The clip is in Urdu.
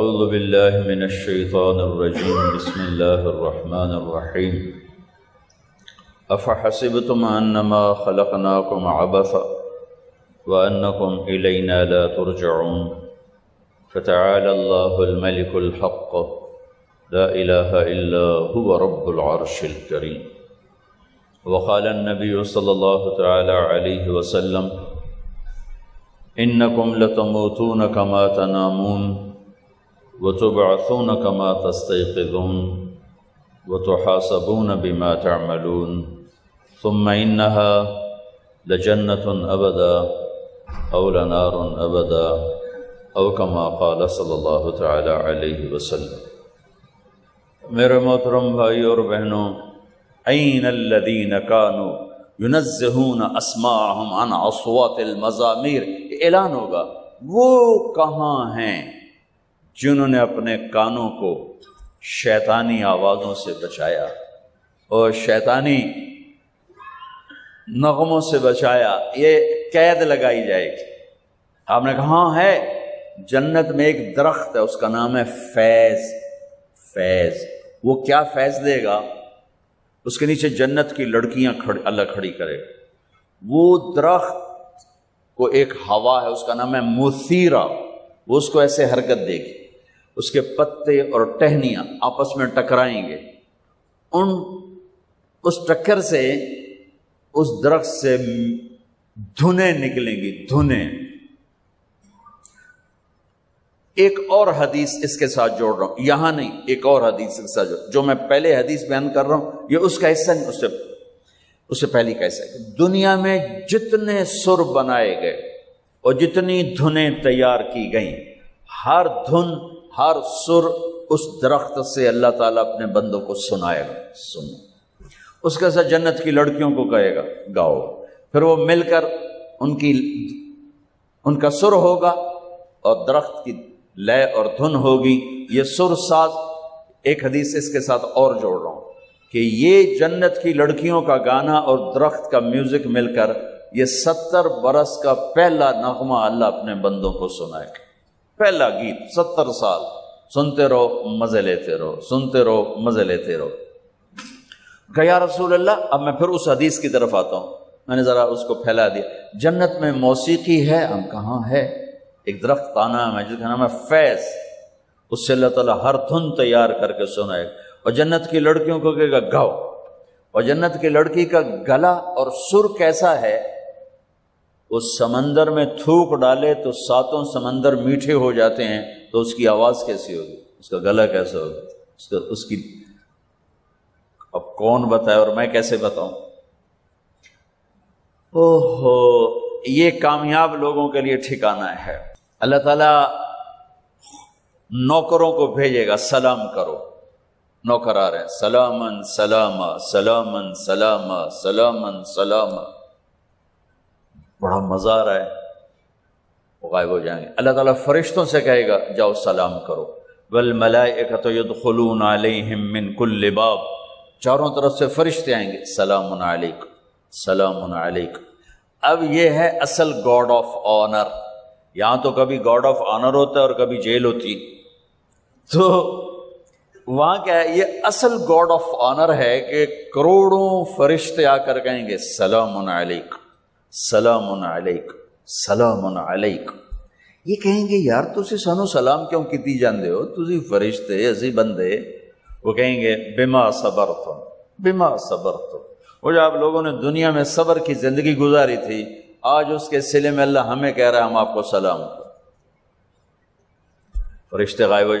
أعوذ بالله من الشيطان الرجيم بسم الله الرحمن الرحيم أفحسبتم أنما خلقناكم عبثا وأنكم إلينا لا ترجعون فتعالى الله الملك الحق لا إله إلا هو رب العرش الكريم وقال النبي صلى الله تعالى عليه وسلم إنكم لتموتون كما تنامون وتبعثون كما تستيقظون وتحاسبون بما تعملون ثم إنها لجنة أبدا أو لنار أبدا أو كما قال صلی اللہ تعالی علیہ وسلم۔ میرے محترم بھائی اور بہنوں، أين الذين كانوا ينزهون أسماعهم عن أصوات المزامير، اعلان ہوگا وہ کہاں ہیں جنہوں نے اپنے کانوں کو شیطانی آوازوں سے بچایا اور شیطانی نغموں سے بچایا۔ یہ قید لگائی جائے گی۔ آپ نے کہا ہاں ہے، جنت میں ایک درخت ہے، اس کا نام ہے فیض۔ فیض وہ کیا فیض دے گا؟ اس کے نیچے جنت کی لڑکیاں اللہ کھڑی کرے گا۔ وہ درخت کو ایک ہوا ہے، اس کا نام ہے مثیرہ، وہ اس کو ایسے حرکت دے گی، اس کے پتے اور ٹہنیاں آپس میں ٹکرائیں گے، اس ٹکر سے اس درخت سے دھنیں نکلیں گی، دھنیں۔ ایک اور حدیث اس کے ساتھ جوڑ رہا ہوں، یہاں نہیں، ایک اور حدیث کے ساتھ جو میں پہلے حدیث بیان کر رہا ہوں یہ اس کا حصہ نہیں، اس سے پہلی کا حصہ ہے۔ دنیا میں جتنے سر بنائے گئے اور جتنی دھنیں تیار کی گئیں، ہر دھن ہر سر اس درخت سے اللہ تعالیٰ اپنے بندوں کو سنائے گا۔ سنو، اس کے ساتھ جنت کی لڑکیوں کو کہے گا گاؤ، پھر وہ مل کر ان کا سر ہوگا اور درخت کی لے اور دھن ہوگی۔ یہ سر ساز ایک حدیث اس کے ساتھ اور جوڑ رہا ہوں کہ یہ جنت کی لڑکیوں کا گانا اور درخت کا میوزک مل کر یہ 70 برس کا پہلا نغمہ اللہ اپنے بندوں کو سنائے گا۔ پہلا گیت 70 سال سنتے رہو، مزے لیتے رہو، سنتے رہو، مزے لیتے رہو۔ کہ یا رسول اللہ، اب میں پھر اس حدیث کی طرف آتا ہوں، میں نے ذرا اس کو پھیلا دیا۔ جنت میں موسیقی ہے؟ ہم کہاں ہے؟ ایک درخت کا نام ہے جس کا نام ہے فیض، اس سے اللہ تعالیٰ ہر دھن تیار کر کے سنائے گا، اور جنت کی لڑکیوں کو کہے گا گاؤ۔ اور جنت کی لڑکی کا گلا اور سر کیسا ہے؟ اس سمندر میں تھوک ڈالے تو 7 سمندر میٹھے ہو جاتے ہیں، تو اس کی آواز کیسی ہوگی، اس کا گلا کیسا ہوگا، اس کی اب کون بتائے اور میں کیسے بتاؤں؟ اوہو، یہ کامیاب لوگوں کے لیے ٹھکانہ ہے۔ اللہ تعالیٰ نوکروں کو بھیجے گا، سلام کرو، نوکر آ رہے ہیں، سلامن سلاما سلامن سلاما سلامن سلاما، بڑا مزہ آ رہا ہے، وہ غائب ہو جائیں گے۔ اللہ تعالیٰ فرشتوں سے کہے گا جاؤ سلام کرو، والملائکۃ یدخلون علیہم من کل باب، چاروں طرف سے فرشتے آئیں گے، سلام علیکم سلام علیکم۔ اب یہ ہے اصل گاڈ آف آنر۔ یہاں تو کبھی گاڈ آف آنر ہوتا ہے اور کبھی جیل ہوتی، تو وہاں کیا ہے، یہ اصل گاڈ آف آنر ہے کہ کروڑوں فرشتے آ کر کہیں گے سلام علیکم سلام علیکم سلام علیکم۔ یہ کہیں گے یار تسی سانو سلام کیوں کیتی جاندے ہو، تسی فرشتے اسی بندے۔ وہ کہیں گے بما صبرتم بما صبرتم۔ وہ جو آپ لوگوں نے دنیا میں صبر کی زندگی گزاری تھی، آج اس کے صلے میں اللہ ہمیں کہہ رہا ہے ہم آپ کو سلام کریں۔ فرشتے غائب ہو